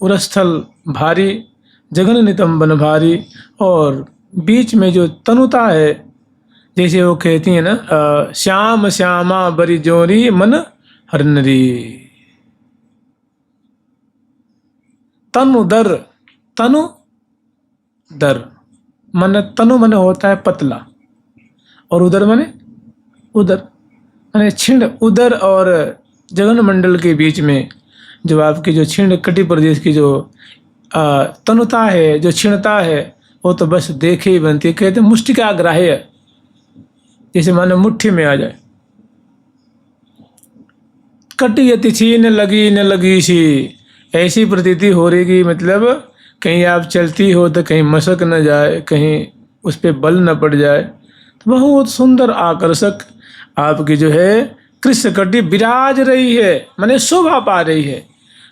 उरस्थल भारी, जगन नितंबन भारी, और बीच में जो तनुता है, जैसे वो कहती है ना, श्याम श्यामा बरी जोरी मन हरनरी। तनु दर, तनु दर मन, तनु मन होता है पतला, और उदर मने उदर, माने छिंड। उदर और जगन मंडल के बीच में जो आपकी जो छिंड कटी प्रदेश की जो तनुता है, जो छिणता है, वो तो बस देखे ही बनती है। कहते मुष्टिका ग्राह्य, जैसे मानो मुट्ठी में आ जाए। कटी अति छीन लगी न लगी सी, ऐसी प्रतीति हो रही कि मतलब कहीं आप चलती हो तो कहीं मशक न जाए, कहीं उस पर बल न पड़ जाए। तो बहुत सुंदर आकर्षक आपकी जो है कृष्ण कटी विराज रही है, माने शोभा पा रही है,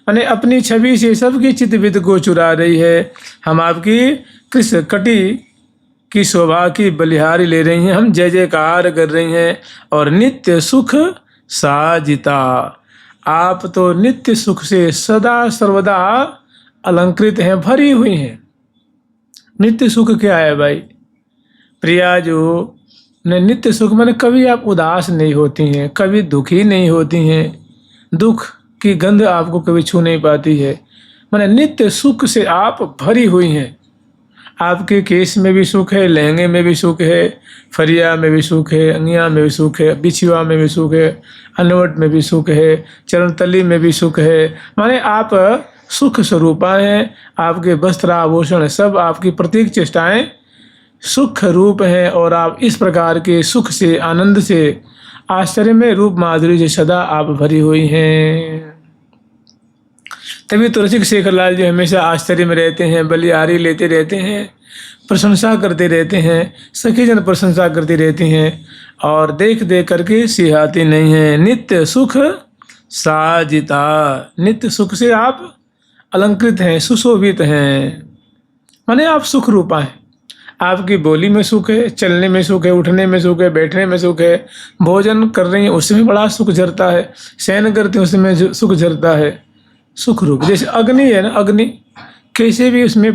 माने अपनी छवि से सबकी चित्तविद को चुरा रही है। हम आपकी कृष्ण कटी की शोभा की बलिहारी ले रही हैं, हम जय जयकार कर रही हैं। और नित्य सुख साजिता, आप तो नित्य सुख से सदा सर्वदा अलंकृत हैं, भरी हुई हैं। नित्य सुख क्या है भाई? प्रिया जो ने नित्य सुख माने कभी आप उदास नहीं होती हैं, कभी दुखी नहीं होती हैं, दुख की गंध आपको कभी छू नहीं पाती है, माने नित्य सुख से आप भरी हुई हैं। आपके केस में भी सुख है, लहंगे में भी सुख है, फरिया में भी सुख है, अंगिया में भी सुख है, बिछुआ में भी सुख है, अनवट में भी सुख है, चरणतली में भी सुख है, माने आप सुख स्वरूपा हैं। आपके वस्त्र आभूषण सब आपकी प्रतीक चेष्टाएं सुख रूप हैं, और आप इस प्रकार के सुख से, आनंद से, आश्चर्य में, रूप माधुरी से सदा आप भरी हुई हैं। तभी तो रसिक शेखरलाल जी हमेशा आश्चर्य में रहते हैं, बलिहारी लेते रहते हैं, प्रशंसा करते रहते हैं, सखी जन प्रशंसा करती रहती हैं, और देख देख करके सिहाती नहीं है। नित्य सुख साजिता, नित्य सुख से आप अलंकृत हैं, सुशोभित हैं, माने आप सुख रूपा हैं। आपकी बोली में सुख है, चलने में सुख है, उठने में सुख है, बैठने में सुख है, भोजन कर रही हैं उसमें बड़ा सुख झरता है, शयन करती हैं उसमें सुख झरता है। सुख रूप जैसे अग्नि है ना, अग्नि कैसे भी उसमें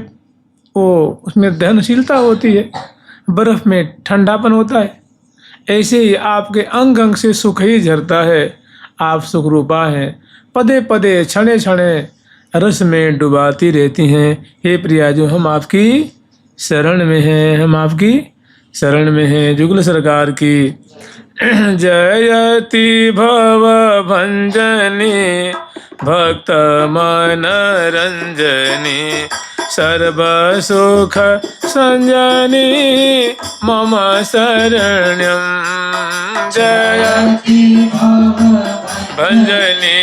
दहनशीलता होती है, बर्फ में ठंडापन होता है, ऐसे ही आपके अंग अंग से सुख ही झरता है। आप सुख रूपा हैं, पदे पदे क्षणे क्षणे रस में डुबाती रहती हैं। हे प्रिया जो हम आपकी शरण में हैं, हम आपकी शरण में हैं। जुगल सरकार की जयति भव भंजनी भक्त मन रंजनी सर्व सुख संजनी मम शरण्यम। जयति भंजनी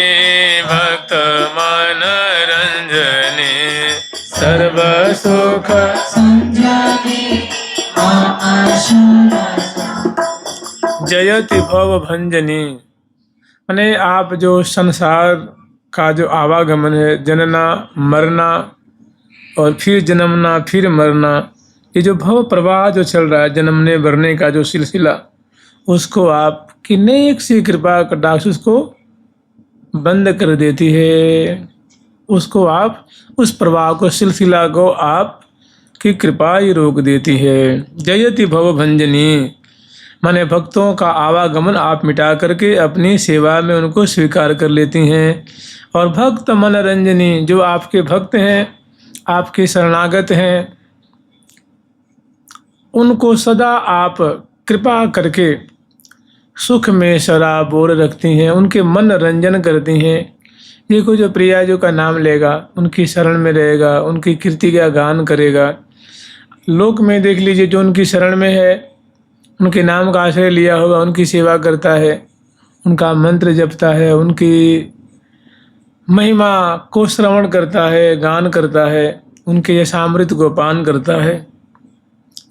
भक्त मन रंजनी सर्व सुख जयति भव भंजनी, माने आप जो संसार का जो आवागमन है, जनना मरना और फिर जन्मना फिर मरना, ये जो भव प्रवाह जो चल रहा है, जन्मने मरने का जो सिलसिला, उसको आपकी नेक सी कृपा कटाक्ष उसको बंद कर देती है। उसको आप उस प्रवाह को, सिलसिला को आप की कृपा ही रोक देती है। जयति भव भंजनी, माने भक्तों का आवागमन आप मिटा करके अपनी सेवा में उनको स्वीकार कर लेती हैं। और भक्त मन रंजनी, जो आपके भक्त हैं, आपके शरणागत हैं, उनको सदा आप कृपा करके सुख में सराबोर रखती हैं, उनके मन रंजन करती हैं। देखो जो प्रिया जो का नाम लेगा, उनकी शरण में रहेगा, उनकी कीर्ति का गान करेगा, लोक में देख लीजिए जो उनकी शरण में है, उनके नाम का आश्रय लिया होगा, उनकी सेवा करता है, उनका मंत्र जपता है, उनकी महिमा को श्रवण करता है, गान करता है, उनके यशामृत को पान करता है,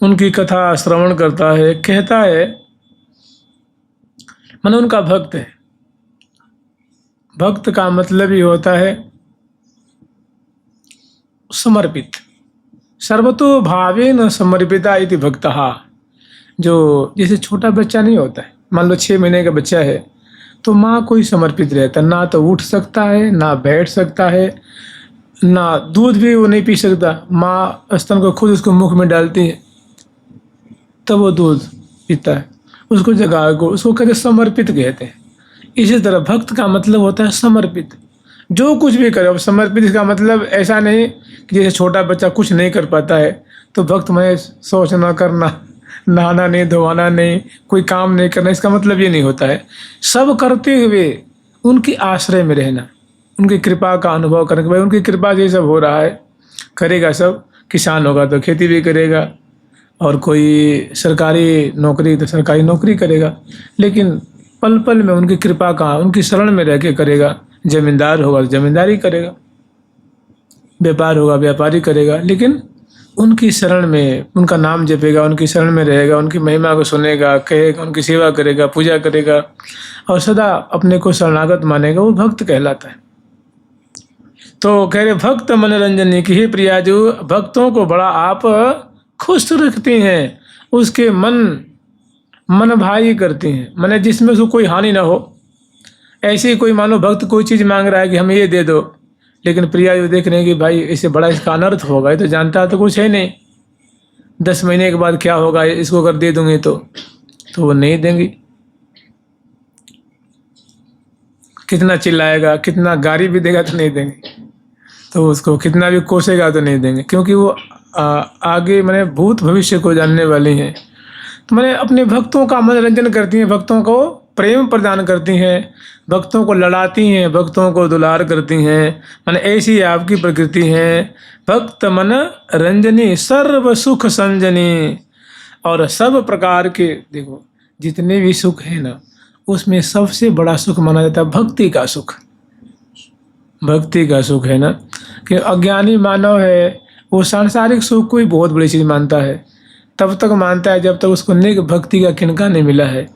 उनकी कथा श्रवण करता है, कहता है, मन उनका भक्त है। भक्त का मतलब ही होता है समर्पित, सर्वतो भावेन समर्पिता इति भक्तः। जो जैसे छोटा बच्चा नहीं होता है, मान लो 6 महीने का बच्चा है, तो माँ को ही समर्पित रहता है, ना तो उठ सकता है, ना बैठ सकता है, ना दूध भी वो नहीं पी सकता, माँ स्तन को खुद उसको मुख में डालती है तब वो दूध पीता है। उसको जगा को उसको कहते समर्पित कहते हैं। इसी तरह भक्त का मतलब होता है समर्पित, जो कुछ भी करे। अब समर्पित का मतलब ऐसा नहीं कि जैसे छोटा बच्चा कुछ नहीं कर पाता है तो भक्त में सोचना करना, नहाना नहीं, धोवाना नहीं, कोई काम नहीं करना, इसका मतलब ये नहीं होता है। सब करते हुए उनकी आश्रय में रहना, उनकी कृपा का अनुभव करने के भाई उनकी कृपा से सब हो रहा है, करेगा सब। किसान होगा तो खेती भी करेगा, और कोई सरकारी नौकरी तो सरकारी नौकरी करेगा, लेकिन पल पल में उनकी कृपा का, उनकी शरण में रह के करेगा। जमींदार होगा तो जमींदारी करेगा, व्यापार होगा व्यापारी करेगा, लेकिन उनकी शरण में उनका नाम जपेगा, उनकी शरण में रहेगा, उनकी महिमा को सुनेगा, कहेगा, उनकी सेवा करेगा, पूजा करेगा और सदा अपने को शरणागत मानेगा, वो भक्त कहलाता है। तो कह रहे भक्त मनोरंजन की, हे प्रिया जो भक्तों को बड़ा आप खुश रखती हैं, उसके मन भाई करती हैं, माने जिसमें उसको कोई हानि ना हो। ऐसे ही कोई मानो भक्त कोई चीज़ मांग रहा है कि हमें ये दे दो, लेकिन प्रिया जो देख रहे हैं कि भाई इससे बड़ा इसका अनर्थ होगा, ये तो जानता तो कुछ है नहीं, 10 महीने के बाद क्या होगा, इसको अगर दे दूंगी तो वो नहीं देंगी। कितना चिल्लाएगा, कितना गाली भी देगा तो नहीं देंगे, तो उसको कितना भी कोसेगा तो नहीं देंगे, क्योंकि वो आगे मैंने भूत भविष्य को जानने वाली हैं। तो मैंने अपने भक्तों का मनोरंजन करती हैं, भक्तों को प्रेम प्रदान करती हैं, भक्तों को लड़ाती हैं, भक्तों को दुलार करती हैं। मैंने ऐसी आपकी प्रकृति है। भक्त मन रंजनी सर्व सुख संजनी, और सब प्रकार के देखो जितने भी सुख है ना, उसमें सबसे बड़ा सुख माना जाता है भक्ति का सुख। भक्ति का सुख है ना, कि अज्ञानी मानव है वो सांसारिक सुख को ही बहुत बड़ी चीज़ मानता है, तब तक मानता है जब तक उसको निग भक्ति का किनका नहीं मिला है।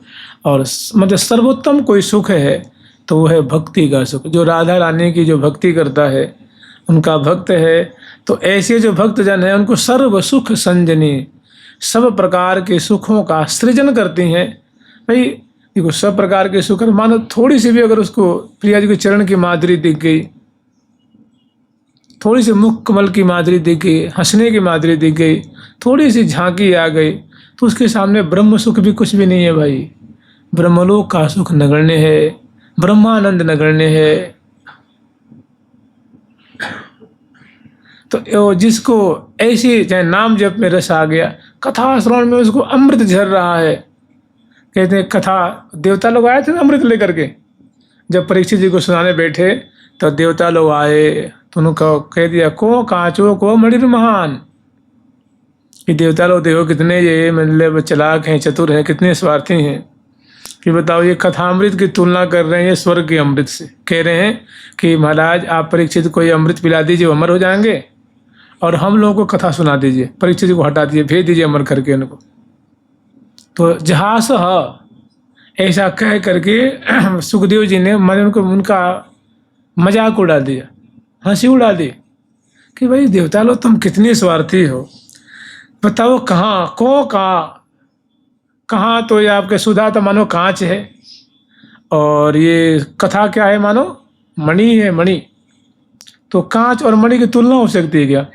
और मतलब सर्वोत्तम कोई सुख है तो वो है भक्ति का सुख। जो राधा रानी की जो भक्ति करता है उनका भक्त है, तो ऐसे जो भक्तजन है उनको सर्व सुख संजनी, सब प्रकार के सुखों का सृजन करती हैं। भाई देखो सब प्रकार के सुख, मानो थोड़ी सी भी अगर उसको प्रिया जी के चरण की माधुरी दिख गई, थोड़ी सी मुख कमल की माधुरी दिख गई, हंसने की माधुरी दिख गई, थोड़ी सी झांकी आ गई, तो उसके सामने ब्रह्म सुख भी कुछ भी नहीं है भाई। ब्रह्मलोक का सुख नगण्य है, ब्रह्मानंद नगण्य है। तो जिसको ऐसी चाहे नाम जप में रस आ गया, कथा श्रवण में उसको अमृत झर रहा है। कहते हैं कथा, देवता लोग आए थे ना अमृत लेकर के, जब परीक्षित जी को सुनाने बैठे तो देवता लोग आए तो उनको कह दिया को कांचो को मणिर महान, कि देवता लोग देखो कितने ये मतलब चालाक हैं, चतुर हैं, कितने स्वार्थी हैं, कि बताओ ये कथामृत की तुलना कर रहे हैं ये स्वर्ग के अमृत से। कह रहे हैं कि महाराज आप परीक्षित को ये अमृत पिला दीजिए, अमर हो जाएंगे, और हम लोगों को कथा सुना दीजिए, परीक्षित जी को हटा दीजिए, भेज दीजिए अमर करके उनको। तो जहास ऐसा कह करके सुखदेव जी ने मैंने उनका मजाक उड़ा दिया, हंसी उड़ा दी, कि भाई देवता लोग तुम कितने स्वार्थी हो, बताओ कहाँ को कहाँ तो ये आपके सुधा तो मानो कांच है, और ये कथा क्या है मानो मणि है, मणि। तो कांच और मणि की तुलना हो सकती है क्या?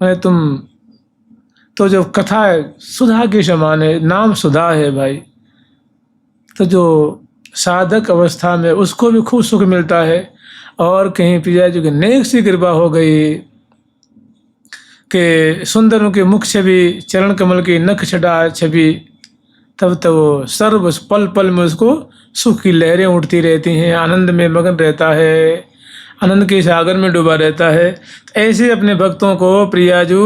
मैं तुम तो जो कथा है सुधा के समान है, नाम सुधा है भाई। तो जो साधक अवस्था में उसको भी खूब सुख मिलता है, और कहीं प्रिया जी की नेक सी कृपा हो गई कि सुंदर के मुख छवि, चरण कमल की नख छटा छवि, तब तो वो सर्व पल पल में उसको सुख की लहरें उठती रहती हैं, आनंद में मगन रहता है, आनंद के सागर में डूबा रहता है। तो ऐसे अपने भक्तों को प्रियाजू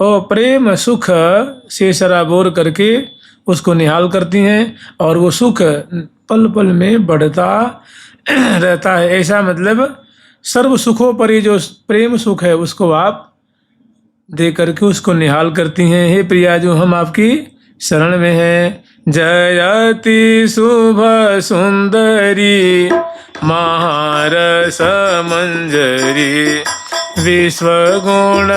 और प्रेम सुख से सराबोर करके उसको निहाल करती हैं, और वो सुख पल पल में बढ़ता रहता है। ऐसा मतलब सर्व सुखों पर ही जो प्रेम सुख है उसको आप दे करके उसको निहाल करती हैं। हे प्रिया जो हम आपकी शरण में हैं। जयति शुभ सुंदरी महारस मंजरी विश्वगुण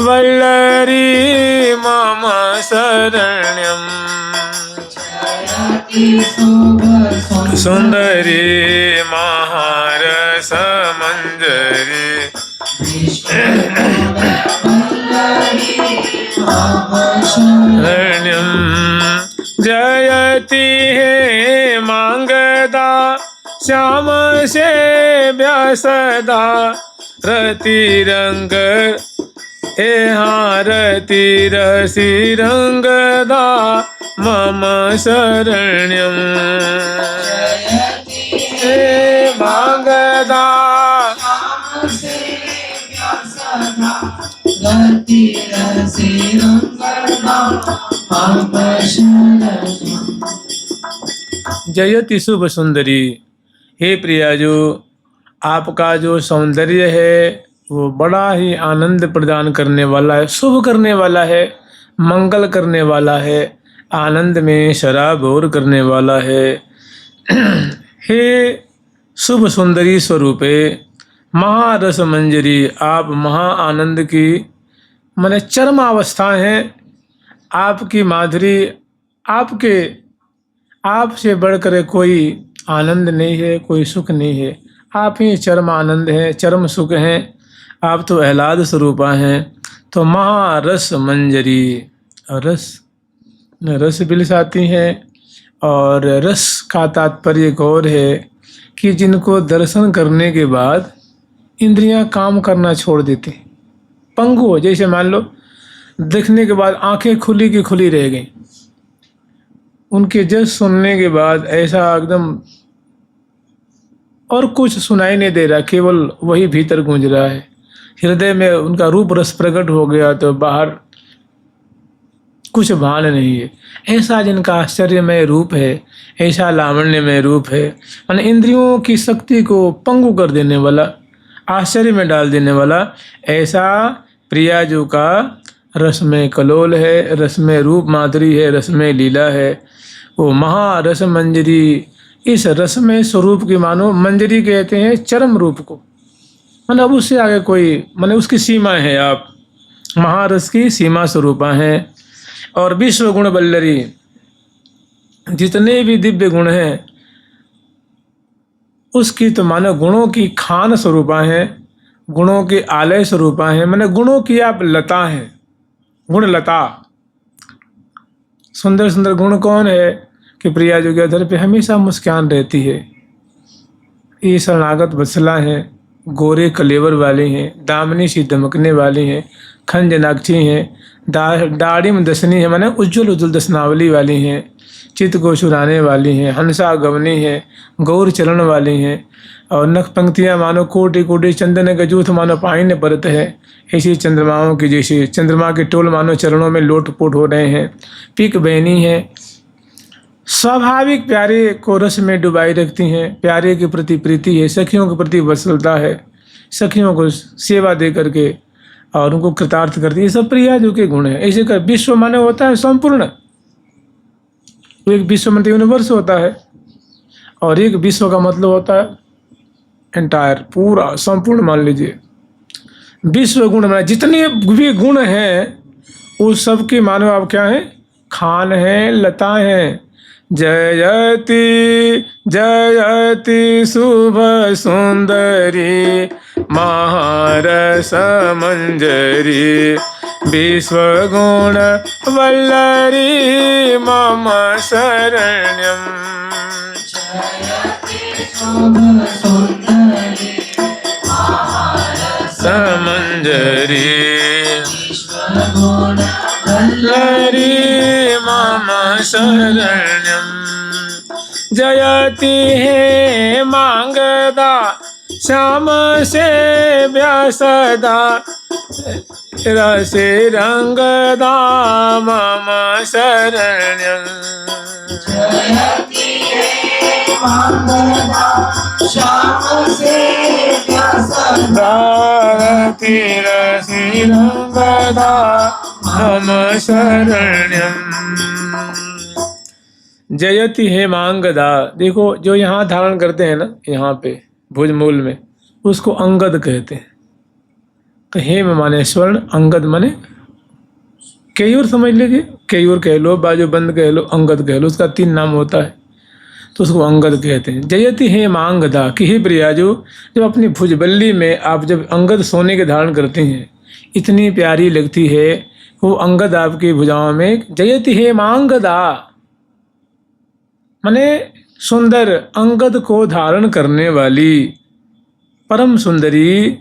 वल्लरी मम शरण्यम। सुंदरी महारस मंजरी सुंदरी शरण्यम जयति हे मांगदा श्याम से व्यासदा रति रंग हे रति रसी रंगदा मम शरण्यम हे मांगदा जयति शुभ सुंदरी। हे प्रिया, जो आपका जो सौंदर्य है वो बड़ा ही आनंद प्रदान करने वाला है, शुभ करने वाला है, मंगल करने वाला है, आनंद में शराबोर करने वाला है। हे शुभ सुंदरी स्वरूपे महारस मंजरी, आप महा आनंद की माने चरम अवस्था हैं। आपकी माधुरी, आपसे बढ़कर कोई आनंद नहीं है, कोई सुख नहीं है। आप ही चरम आनंद हैं, चरम सुख हैं। आप तो आह्लाद स्वरूपा हैं। तो महारस मंजरी, रस बिलसाती हैं। और रस का तात्पर्य एक और है कि जिनको दर्शन करने के बाद इंद्रियां काम करना छोड़ देती, पंगु हो, जैसे मान लो देखने के बाद आंखें खुली की खुली रह गई, उनके जस्ट सुनने के बाद ऐसा एकदम और कुछ सुनाई नहीं दे रहा, केवल वही भीतर गूंज रहा है। हृदय में उनका रूप रस प्रकट हो गया तो बाहर कुछ भान नहीं है। ऐसा जिनका आश्चर्यमय रूप है, ऐसा लावण्यमय रूप है, माने इंद्रियों की शक्ति को पंगु कर देने वाला, आश्चर्य में डाल देने वाला, ऐसा प्रियाजू का रसमय कलोल है, रसमय रूप माधुरी है, रसमय लीला है। वो महारस मंजरी, इस रसमय स्वरूप की मानो मंजरी कहते हैं चरम रूप को, मतलब उससे आगे कोई माने उसकी सीमा है। आप महारस की सीमा स्वरूपा हैं। और विश्व गुण बल्लरी, जितने भी दिव्य गुण हैं उसकी तो मानो गुणों की खान स्वरूपा हैं, गुणों के आलय स्वरूपा हैं, माने गुणों की आप लता हैं, गुण लता। सुंदर सुंदर गुण कौन है कि प्रिया जो के अधर पे हमेशा मुस्कान रहती है। ये शरणागत वत्सला हैं, गोरे कलेवर वाली हैं, दामनी सी दमकने वाली हैं, खंज नाक्षी हैं, दाढ़ी में दसनी है, माने उज्ज्वल उज्ज्वल दसनावली वाली हैं, चित्त को चुराने वाली हैं, हंसा गवनी है, गौर चरण वाली हैं। और नख पंक्तियाँ मानो कोटि कोटि चंदन का जूथ मानो पाइन परत है। ऐसी चंद्रमाओं की जैसे चंद्रमा के टोल मानो चरणों में लोटपोट हो रहे हैं। पीक बहनी है, स्वाभाविक प्यारे को रस में डुबाई रखती हैं। प्यारे के प्रति प्रीति है, सखियों के प्रति वत्सलता है, सखियों को सेवा दे करके और उनको कृतार्थ करती है। ये सब प्रियाजू के गुण है। ऐसे कर विश्व माने होता है संपूर्ण, एक विश्व मतलब यूनिवर्स होता है, और एक विश्व का मतलब होता है एंटायर, पूरा संपूर्ण मान लीजिए। विश्व गुण माने जितने भी गुण हैं उस सब के मानो आप क्या है, खान है, लता है। जयति जयति शुभ सुंदरी महारस मंजरी विश्वगुण वल्लरी मम शरण्यम। समंजरी वल्लरी मम शरण्यम। जयति हे मांगदा श्याम से व्यासदा रसे रंगदा मम शरण्यम। जयति हे मांगदा श्याम से व्यासदा रसे रंगदा मम शरण्यम। जयति हे मांगदा, देखो जो यहाँ धारण करते हैं ना, यहाँ पे भुजमूल में, उसको अंगद कहते हैं। तो हेम माने स्वर्ण, अंगद माने केयूर, समझ लीजिए, केयूर कह लो, बाजू बंद कह लो, अंगद कह लो, उसका 3 नाम होता है। तो उसको अंगद कहते हैं। जयति हे मांगदा कि हे प्रियाजो, जब अपनी भुजबल्ली में आप जब अंगद सोने के धारण करते हैं, इतनी प्यारी लगती है वो अंगद आपकी भुजाओं में। जयति हे मांगदा माने सुंदर, अंगद को धारण करने वाली परम सुंदरी।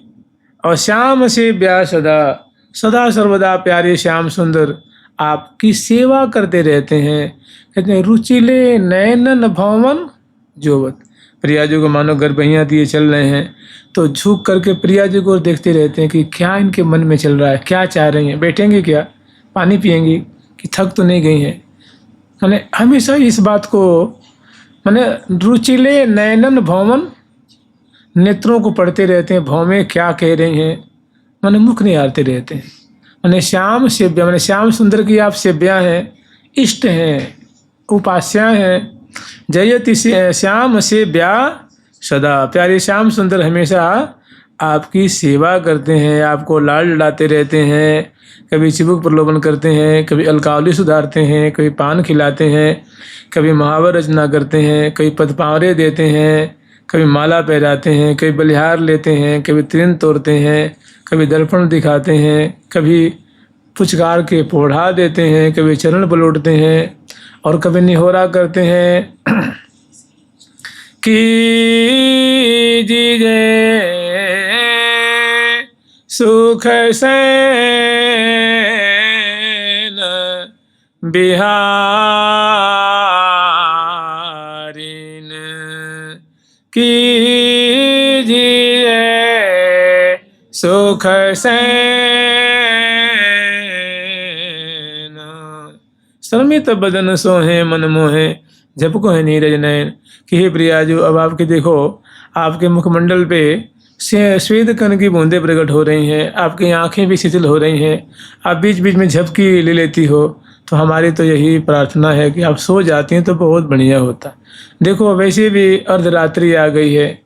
और श्याम से ब्याह सदा, सदा सर्वदा प्यारे श्याम सुंदर आपकी सेवा करते रहते हैं। कहते हैं रुचिले नयनन भवन जोवत। प्रिया जी को मानो गर्भैया दिए चल रहे हैं तो झुक करके प्रिया जी को देखते रहते हैं कि क्या इनके मन में चल रहा है, क्या चाह रही हैं, बैठेंगी क्या, पानी पिएंगी कि थक तो नहीं गई हैं। मैंने हमेशा इस बात को मैंने रुचिले नयनन भवन, नेत्रों को पढ़ते रहते हैं, भव में क्या कह रही हैं, मैंने मुख निहारते रहते हैं। मैंने श्याम सेव्या, मैंने श्याम सुंदर की आप सेव्या हैं, इष्ट हैं, उपास्या हैं। जयति श्याम सेव्या सदा, प्यारे श्याम सुंदर हमेशा आपकी सेवा करते हैं, आपको लाड लड़ाते रहते हैं। कभी चिबुक प्रलोभन करते हैं, कभी अलकावली सुधारते हैं, कभी पान खिलाते हैं, कभी महावर रचना करते हैं, कभी पदपावरे देते हैं, कभी माला पहराते हैं, कभी बलिहार लेते हैं, कभी त्रिन तोड़ते हैं, कभी दर्पण दिखाते हैं, कभी पुचकार के पोढ़ा देते हैं, कभी चरण पलटते हैं और कभी निहोरा करते हैं कि जीजे सुख सैन बिहारिन की जीजे सुख सैन। श्रमित बदन सोहे मन मोहे, झपको है नीरज नयन। कि हे प्रिया जो अब आपके देखो, आपके मुखमंडल पे श्वेत कण की बूंदें प्रकट हो रही हैं, आपकी आंखें भी शिथिल हो रही हैं, आप बीच बीच में झपकी ले लेती हो। तो हमारी तो यही प्रार्थना है कि आप सो जाती हैं तो बहुत बढ़िया होता। देखो वैसे भी अर्धरात्रि आ गई है,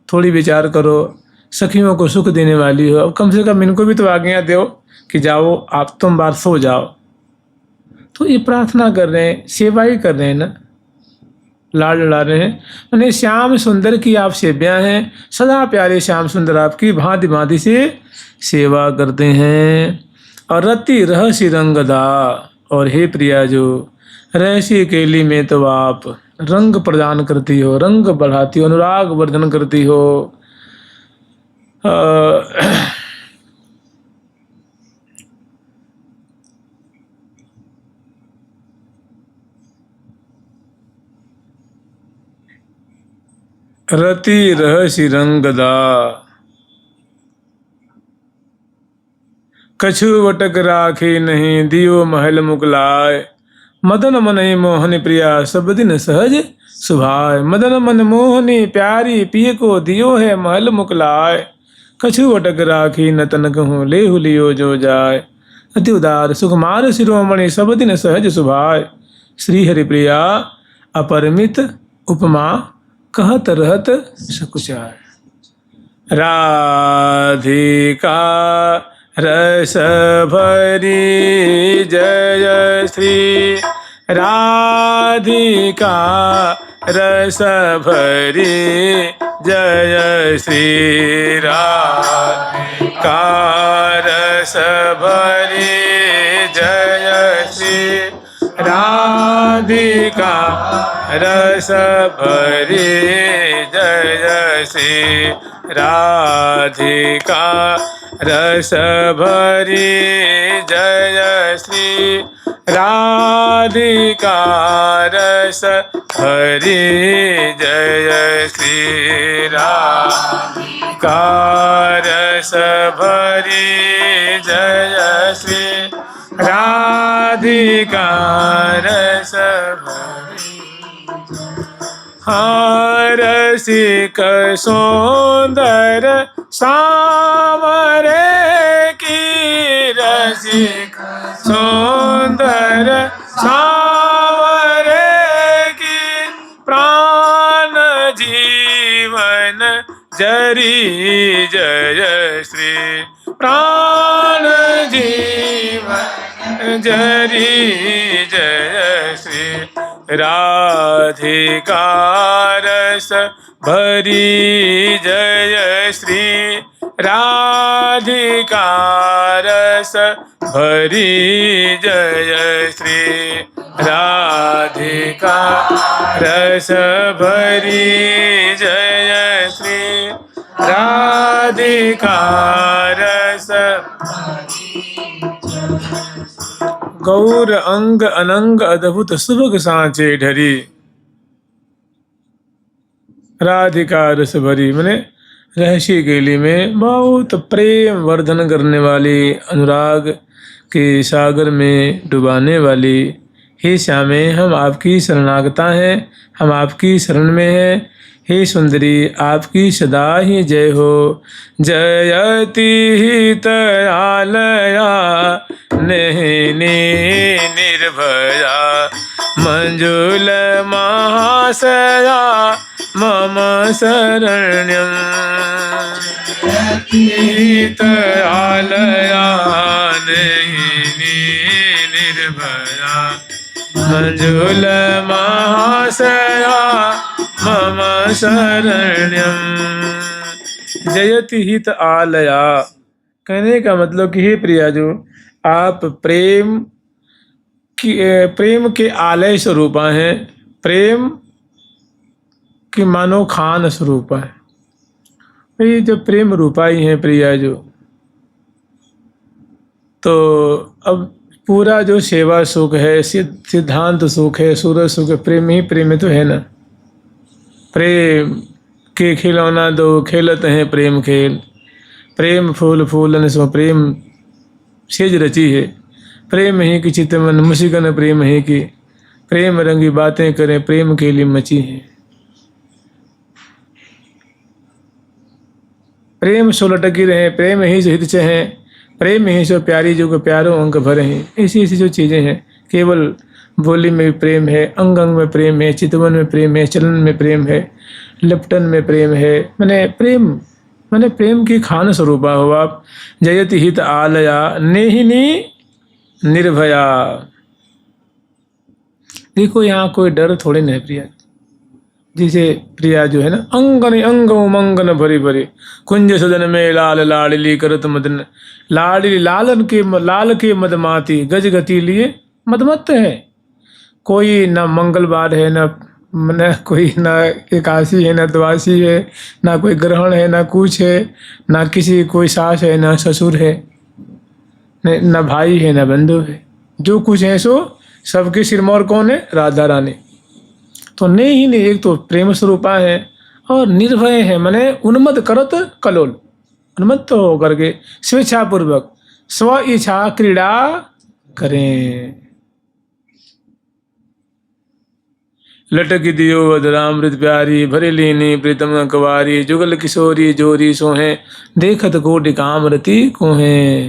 थोड़ी विचार करो, सखियों को सुख देने वाली हो, अब कम से कम इनको भी तो आज्ञा दो कि जाओ आप तुम बार सो जाओ। तो ये प्रार्थना कर रहे हैं, सेवा ही कर रहे हैं ना, लाड लड़ा रहे हैं। मैंने श्याम सुंदर की आप सेव्या हैं, सदा प्यारे श्याम सुंदर आपकी भांति भांति से सेवा करते हैं। और रति रहस्य रंगदा, और हे प्रिया जो रहस्य केली में तो आप रंग प्रदान करती हो, रंग बढ़ाती हो, अनुराग वर्धन करती हो। रति रहस्य रंगदा, कछु वटक राखी नहीं, दियो महल मुकलाय। मदन मन मोहन प्रिया सब दिन सहज सुभाय। मदन मन मोहनी प्यारी पिय को दियो है महल मुकलाय। कछु वटक राखी न तन कहूँ ले हुलियो जो जाय। अति उदार सुकुमार शिरोमणि सब दिन सहज सुभाय। श्री हरि प्रिया अपरिमित उपमा कहत रहत सकुचाय। राधिका रस भरी जय श्री राधिका रस भरी जय श्री राधिका रस भरी जय श्री राधिका रस भरी जय श्री राधिका रस भरी जय श्री राधिका रस भरी जय श्री राधिका रस भरी जय श्री राधिका रस भरी। रसिक सुंदर सामरे की, रसिक सुंदर सामरे की, प्राण जीवन जरी जय श्री प्राण जीवन जरी जय श्री राधिका रस भरी जय श्री राधिका रस भरी जय श्री राधिका रस भरी जय श्री राधिका रस गौर अंग अनंग अद्भुत सुभग सांचे ढरी राधिका रस भरी मैंने रहस्य गेली में बहुत प्रेम वर्धन करने वाली, अनुराग के सागर में डुबाने वाली, हे श्यामे हम आपकी शरणागता हैं, हम आपकी शरण में हैं। हे सुंदरी आपकी सदा ही जय हो। जयति हित आलया नैनी निर्भया मंजुल महाशया मम शरण्यम। हित आलया नैनी निर्भया मंजुल महाशया मम शरण्यम। जयति हित आलया कहने का मतलब कि हे प्रिया जो आप प्रेम के आलय स्वरूपा हैं, प्रेम की मानो खान स्वरूपा है। ये जब प्रेम रूपा ही हैं प्रिया जो, तो अब पूरा जो सेवा सुख है, सिद्धांत सुख है, सूरज सुख है, प्रेम ही प्रेम तो है ना। प्रेम के खिलौना दो खेलत हैं प्रेम खेल, प्रेम फूल फूलन सो प्रेम सेज रची है। प्रेम ही की चितमन मुसिकन प्रेम ही की, प्रेम रंगी बातें करें प्रेम के लिए मची है। प्रेम सो लटकी रहे, प्रेम ही से हित चहे, प्रेम ही सो प्यारी जो को प्यारो अंक भरे हैं। ऐसी ऐसी जो चीज़ें हैं, केवल बोली में भी प्रेम है, अंग अंग में प्रेम है, चितवन में प्रेम है, चलन में प्रेम है, लिप्टन में प्रेम है। मैंने प्रेम की खान स्वरूपा हो आप। जयति हित आलया नेहिनी निर्भया। देखो यहाँ कोई डर थोड़े नहीं प्रिया, जिसे प्रिया जो है ना अंगन अंग उमंगन भरी भरी कुंज सदन में लाल लाडली करत मदन। लाडली लालन के लाल के मदमाती गज गति लिए मदमत्त है। कोई ना मंगलवार है, न कोई ना एकादशी है, ना द्वादशी है, ना कोई ग्रहण है, ना कुछ है, ना किसी कोई सास है, ना ससुर है, न भाई है, न बंधु है। जो कुछ है सो सबके सिरमौर कौन है? राधा रानी। तो नहीं नहीं, एक तो प्रेम स्वरूपा है और निर्भय है, माने उन्मत्त करत कलोल, उन्मत्त होकर के स्वेच्छापूर्वक स्व इच्छा क्रीड़ा करें। लटक दियो अधरामृत प्यारी भरे लीनी प्रीतम कवारी जुगल किशोरी जोरी सोहे देखत कोटि कामरति कोहे।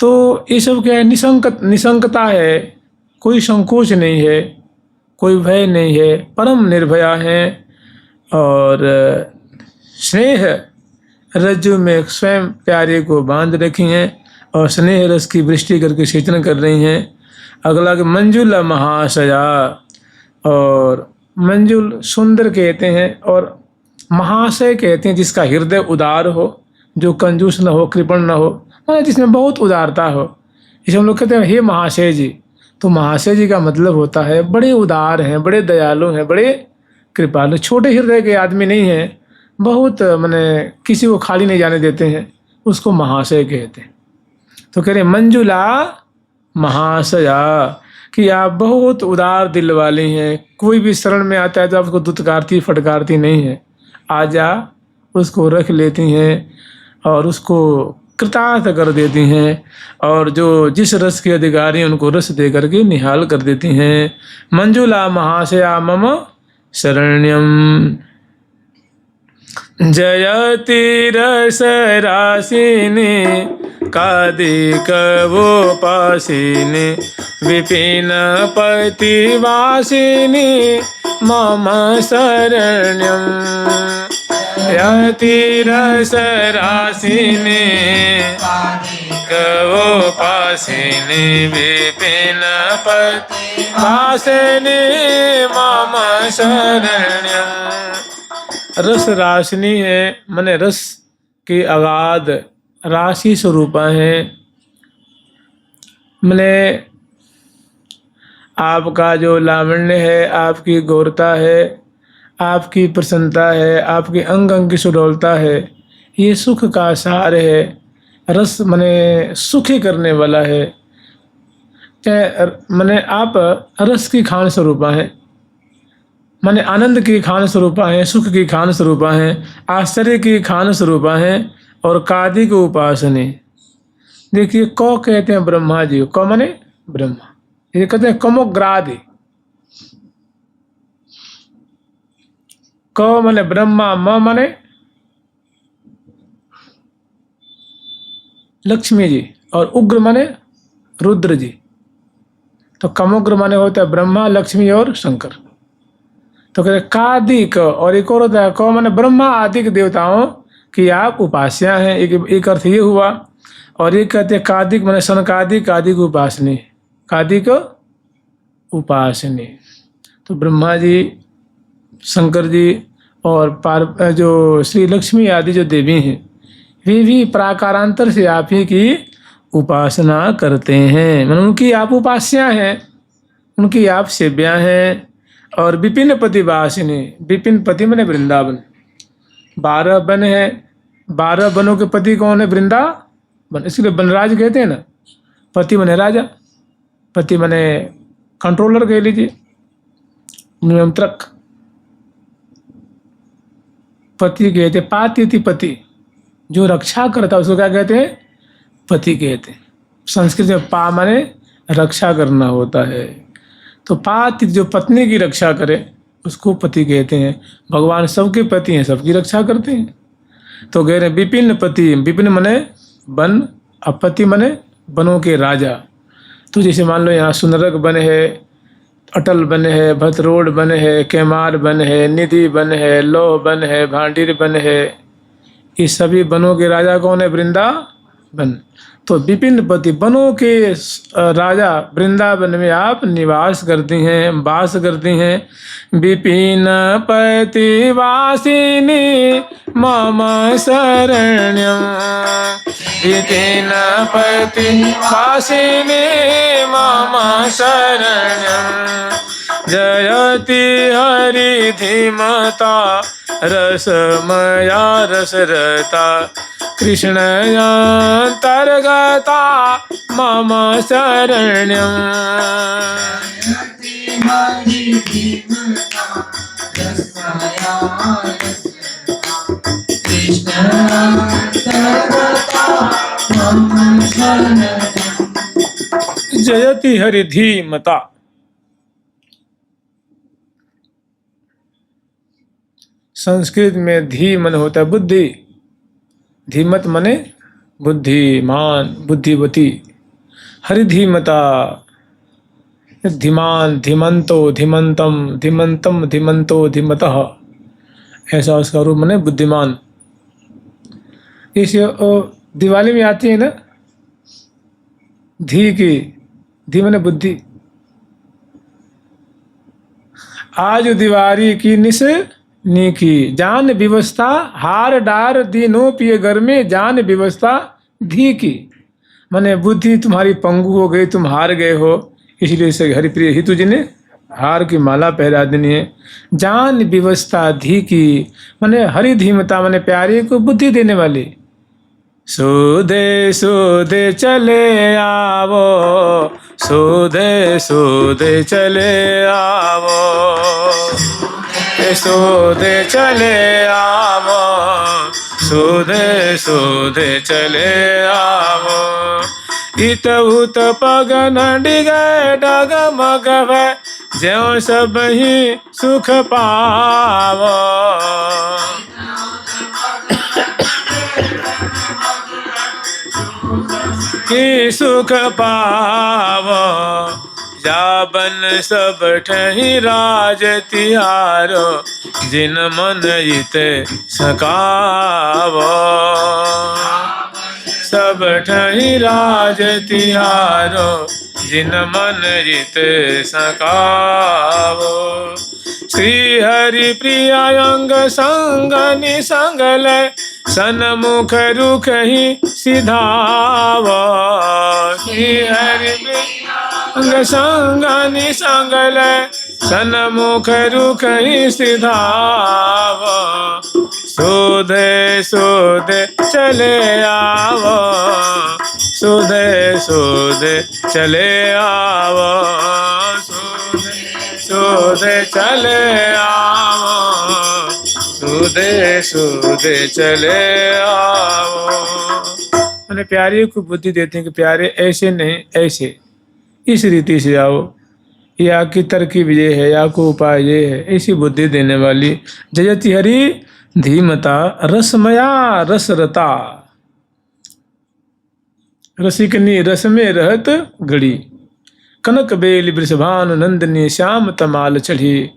तो ये सब क्या है? निसंकता है, कोई संकोच नहीं है, कोई भय नहीं है, परम निर्भया है और स्नेह रज्जु में स्वयं प्यारे को बांध रखी हैं और स्नेह रस की वृष्टि करके सिंचन कर रही हैं। अगला कि मंजुला महाशया, और मंजुल सुंदर कहते हैं और महाशय कहते हैं जिसका हृदय उदार हो, जो कंजूस न हो, कृपण न हो, जिसमें बहुत उदारता हो। इसे हम लोग कहते हैं हे महाशय जी। तो महाशय जी का मतलब होता है बड़े उदार हैं, बड़े दयालु हैं, बड़े कृपालु, छोटे हृदय के आदमी नहीं हैं, बहुत माने किसी को खाली नहीं जाने देते हैं, उसको महाशय कहते हैं। तो कह रहे मंजुला महाशया कि आप बहुत उदार दिल वाली हैं, कोई भी शरण में आता है तो आपको दुत्कारती फटकारती नहीं है, आजा उसको रख लेती हैं और उसको कृतार्थ कर देती हैं, और जो जिस रस के अधिकारी उनको रस दे करके निहाल कर देती हैं। मंजुला महाशया मम शरण्यम। जयति रस राशिनी कादिक वो पासिनी विपिन पतिवासिनी मम शरण्यम। यति रस राशिनी गो पासिनी विपिन पति वासिनी मम शरण्यम। रस राशिनी है, माने रस की अगाध राशि स्वरूपा है। माने आपका जो लावण्य है, आपकी गौरता है, आपकी प्रसन्नता है, आपकी अंग अंग की सुडौलता है, ये सुख का सार है। रस माने सुखी करने वाला है। माने आप रस की खान स्वरूपा है, माने आनंद की खान स्वरूपा है, सुख की खान स्वरूपा है, आश्चर्य की खान स्वरूपा है और कादि को उपासने। देखिए कौ कहते हैं ब्रह्मा जी, कौ माने ब्रह्मा, ये कहते हैं कमोग्रादि। क माने ब्रह्मा, म माने लक्ष्मी जी और उग्र माने रुद्र जी। तो कमोग्र माने होता है ब्रह्मा, लक्ष्मी और शंकर। तो कहते कादिक, और एक और होता है क माने ब्रह्मा आदि देवताओं की आप उपास्या हैं। एक अर्थ ये हुआ। और ये कहते हैं कादिक माने सनकादिक, कादिक उपासनी, कादिक उपासनी। तो ब्रह्मा जी, शंकर जी और जो श्री लक्ष्मी आदि जो देवी हैं, वे भी प्राकारांतर से आप ही की उपासना करते हैं। मतलब उनकी आप उपास्या हैं, उनकी आप सेव्या हैं। और विपिन पति वासिनी, विपिन पति माने वृंदावन। 12 वन है, 12 वनों के पति कौन है? वृंदावन। इसलिए वनराज कहते हैं ना। पति माने राजा, पति माने कंट्रोलर कह लीजिए, नियंत्रक। पति कहते, पातिथि पति, जो रक्षा करता है उसको क्या कहते हैं? पति कहते हैं। संस्कृत में पा माने रक्षा करना होता है। तो पाति जो पत्नी की रक्षा करे उसको पति कहते हैं। भगवान सबके पति हैं, सबकी रक्षा करते हैं। तो कह रहे विपिन पति, विपिन माने वन, अब पति माने वनों के राजा। तो जैसे मान लो यहाँ सुंदरक वन है, अटल वन है, भतरोड़ वन है, केमार वन है, निधि वन है, लोह वन है, भांडीर वन है। ये सभी वनों के राजा कौन है? वृंदावन। तो विपिन पति, वनों के राजा वृंदावन में आप निवास करती हैं, वास करती हैं। विपिन पति वासिनी मम शरण्यम, विपिन पति वासिनी मम शरण्यम। जयति हरि धीमता रसमया रसरता, कृष्णयांतर्गता मम शरण्यम। जयति हरि धीमता, संस्कृत में धी मन होता है बुद्धि, धीमत मने बुद्धिमान, बुद्धिवती। हरिधीमता, धीमान, धीमंतो, धीमंतम, धीमंतम, धीमंतो, धीमतः, ऐसा उसका रूप मने बुद्धिमान। इसे दिवाली में आती है ना धी की, धी मने बुद्धि। आज दिवारी की निस नीकी, जान व्यवस्था हार डार दिनों पिए घर में, जान व्यवस्था धी की। माने बुद्धि तुम्हारी पंगु हो गई, तुम हार गए हो, इसलिए से हरिप्रिय हितु जी ने हार की माला पहरा देनी है। जान व्यवस्था धी की, माने हरि धीमता माने प्यारे को बुद्धि देने वाली। सोदे सोदे चले आवो, सोदे सोदे चले आवो, सोदे चले आवो, सोदे सोदे चले आवो। इत उत पगन डिगे डगमग भय, ज्यों सब ही सुख पावो। कि सुख पावो, जाबन सब ठहि राज तिहारो, जिन मन इत सकावो। सब ठहि राज तिहारो जिन मन जित सकावो। श्री हरि प्रिय अंग संग निसंगल सन्मुख रुख ही सिधावा। श्री हरि प्रिय अंग संग निसंगल सन्मुख रुख ही सिधावा। सुधे सुधे चले आवो, सुधे सुधे चले आवो, सुधे सुधे चले आवो, सुधे सुधे चले आवो। मैंने प्यारे को बुद्धि देते हैं कि प्यारे ऐसे नहीं, ऐसे इस रीति से आओ, या की तरकीब ये है, या को उपाय ये है, ऐसी बुद्धि देने वाली। जयति हरि धीमता रसमया रसरता। रसिकनी रस में रहत घड़ी, कनक बेल वृषभानु नंदनी श्याम तमाल चढ़ी।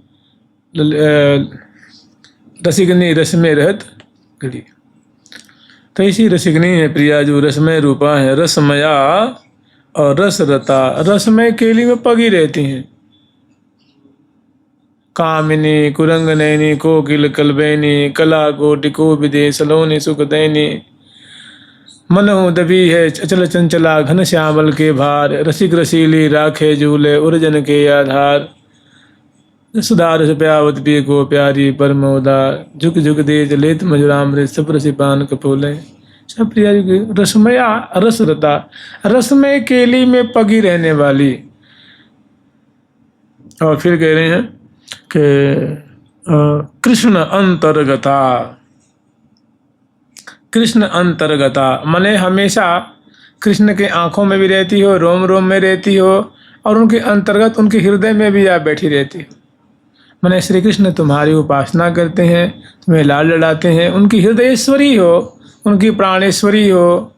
रसिकनी रस में रहत घड़ी, तो ऐसी रसिकनी है प्रिया जो रसमय रूपा है, रसमया और रसरता। रसमय केली में पगी रहती हैं। कामिनी कुरंग नैनी कोकिल कलबैनी कला कोटि को विदे सलोनी सुख दैनी। मनहु दबी है अचल चंचला घन श्यामल के भार, रसिक रसीली राखे झूले उर्जन के आधार। सुधार प्यावत पी को प्यारी परम उदार, झुक झुक दे लेत मजुरामृत सब रसी पान कपोले। सब प्रिया रसमया रसरता, रसमय केली में पगी रहने वाली। और फिर कह रहे हैं कि कृष्ण अंतर्गता। कृष्ण अंतर्गता माने हमेशा कृष्ण के आंखों में भी रहती हो, रोम रोम में रहती हो, और उनके अंतर्गत उनके हृदय में भी आप बैठी रहती हो। माने श्री कृष्ण तुम्हारी उपासना करते हैं, तुम्हें लाल लड़ाते हैं, उनकी हृदयेश्वरी हो, उनकी प्राणेश्वरी हो।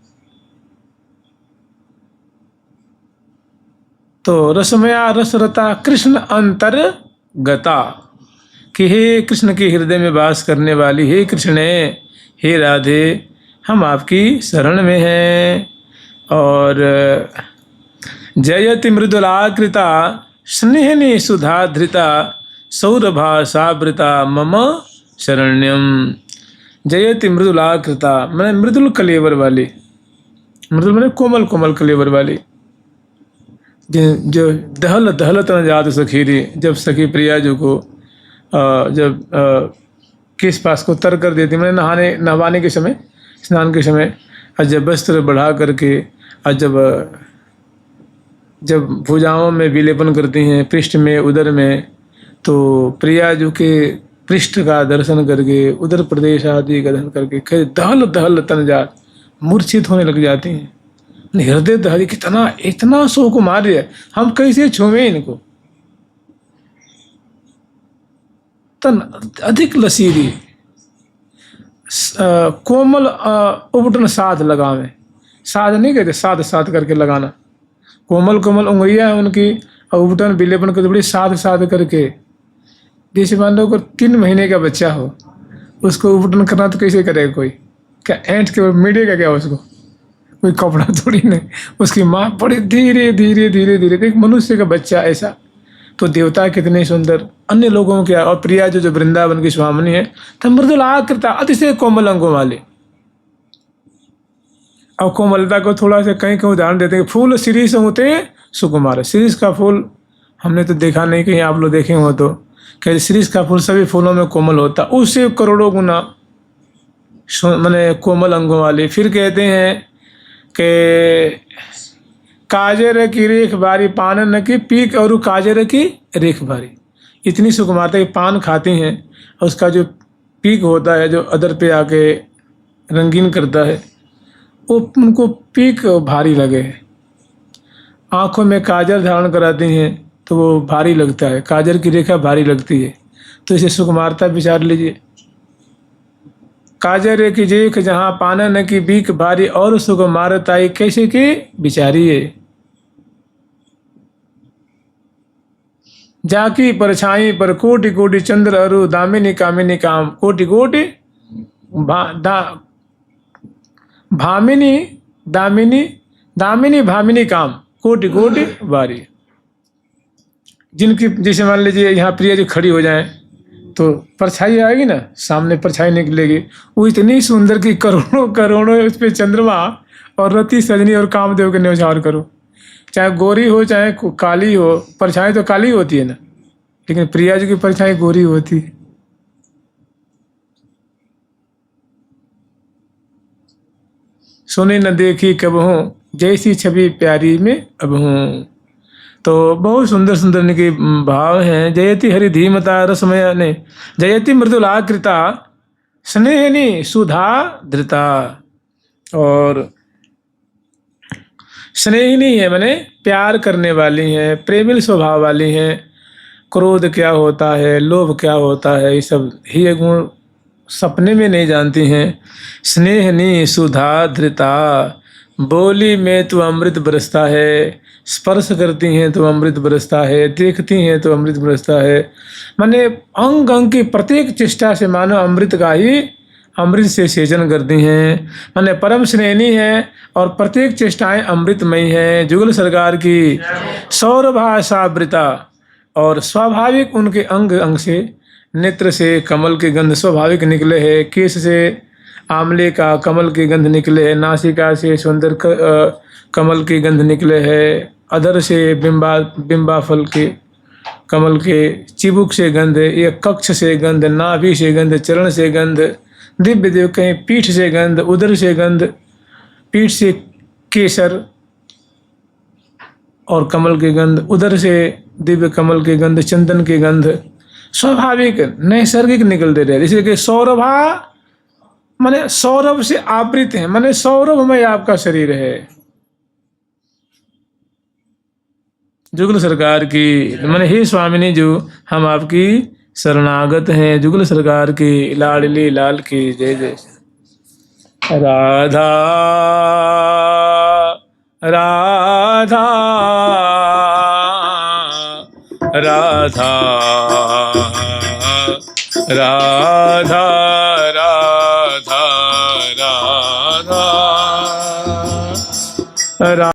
तो रसमया रसरता कृष्ण अंतर्गता, कि हे कृष्ण के हृदय में वास करने वाली, हे कृष्ण हे राधे, हम आपकी शरण में हैं। और जयति मृदुलाकृता स्नेहनी सुधा धृता सौरभा सावृता मम शरण्यम। जयति मृदुलाकृता मैंने मृदुल कलेवर वाली, मृदुल मैंने कोमल कोमल कलेवर वाली, जो दहल दहल तन जात सखीरी। जब सखी प्रिया जो को जब किस पास को तर कर देती, मैंने नहवाने के समय, स्नान के समय, और जब वस्त्र बढ़ा करके, और जब भुजाओं में विलेपन करती हैं, पृष्ठ में उदर में, तो प्रिया जो के पृष्ठ का दर्शन करके, उदर प्रदेश आदि का दर्शन करके दहल दहल तन जात मूर्छित होने लग जाती हैं। हृदय दहली, कितना इतना सुकुमार्य है, हम कैसे छुएं इनको। तन अधिक लसीरी कोमल उबटन साध लगावे। साध नहीं कहते, साध साध करके लगाना। कोमल कोमल उंगलियां हैं उनकी, और उबटन बिलेपन करके बड़ी साध साध करके। जैसे मान लो 3 महीने का बच्चा हो, उसको उबटन करना तो कैसे करेगा कोई? क्या ऐंठ के मिलेगा क्या उसको? कोई कपड़ा थोड़ी नहीं। उसकी माँ बड़े धीरे धीरे धीरे धीरे, एक मनुष्य का बच्चा ऐसा, तो देवता कितने सुंदर, अन्य लोगों के। और प्रिया जो वृंदावन की स्वामिनी है, तो मृदुल आकृता अतिशय कोमल अंगों वाले। और कोमलता को थोड़ा सा कहीं कहीं उदाहरण देते हैं, फूल शिरीष होते सुकुमार। शिरीष का फूल हमने तो देखा नहीं, कहीं आप लोग देखे हो तो, क्या शिरीष का फूल सभी फूलों में कोमल होता, उससे करोड़ों गुना माने कोमल अंगों वाले। फिर कहते हैं कि काजर की रेख बारी पानन की पीक, और काजर की रेख बारी। इतनी सुकुमारता कि पान खाती हैं, और उसका जो पीक होता है, जो अदर पे आके रंगीन करता है, वो उनको पीक भारी लगे। आँखों में काजर धारण कराती हैं तो वो भारी लगता है, काजर की रेखा भारी लगती है। तो इसे सुकुमारता विचार लीजिए। काजर की जेख जहाँ पानन की बीक भारी, और सुकुमारताई कैसे की बिचारिए। जाकी परछाई पर कोटि कोटि चंद्र अरु, दामिनी कामिनी काम कोटि कोटि भामिनी दामिनी दामिनी भामिनी काम कोटि कोटि बारी। जिनकी जैसे मान लीजिए यहाँ प्रिया जी खड़ी हो जाए तो परछाई आएगी ना, सामने परछाई निकलेगी, वो इतनी सुंदर कि करोड़ों करोड़ों उस पर चंद्रमा और रति सजनी और कामदेव के न्यौछावर करो। चाहे गोरी हो चाहे काली हो, परछाई तो काली होती है ना, लेकिन प्रिया जी की परछाई गोरी होती है। सुनी न देखी कब हूँ जैसी छवि प्यारी में अब हूँ। तो बहुत सुंदर सुंदर इनके भाव हैं। जयति हरि धीमता रसमय ने जयति मृदुलाकृता स्नेहनी सुधा धृता। और स्नेहिनी है माने प्यार करने वाली हैं, प्रेमिल स्वभाव वाली हैं। क्रोध क्या होता है, लोभ क्या होता है, ये सब ही गुण सपने में नहीं जानती हैं। स्नेहनी सुधा धृता, बोली में तो अमृत बरसता है, स्पर्श करती हैं तो अमृत बरसता है, देखती हैं तो अमृत बरसता है। माने अंग अंग की प्रत्येक चेष्टा से मानो अमृत का ही अमृत से सेचन करती हैं। माने परम स्नेहनी है और प्रत्येक चेष्टाएं अमृतमयी है। जुगल सरकार की सौरभासावृता। और स्वाभाविक उनके अंग अंग से, नेत्र से कमल के गंध स्वाभाविक निकले हैं, केश से आंवले का कमल के गंध निकले हैं, नासिका से सुंदर कमल के गंध निकले हैं, अधर से बिंबा फल के कमल के, चिबुक से गंध, ये कक्ष से गंध, नाभि से गंध, चरण से गंध, दिव्य देव कहीं पीठ से गंध, उदर से गंध, पीठ से केसर और कमल के गंध, उदर से दिव्य कमल के गंध, चंदन के गंध स्वाभाविक नैसर्गिक निकलते रहे। इसलिए कि सौरभा माने सौरभ से आवृत है, माने सौरभमय आपका शरीर है। जुगल सरकार की माने हे स्वामिनी जो हम आपकी शरणागत हैं। जुगल सरकार की लाडली लाल की जय जय। राधा राधा राधा राधा राधा राधा।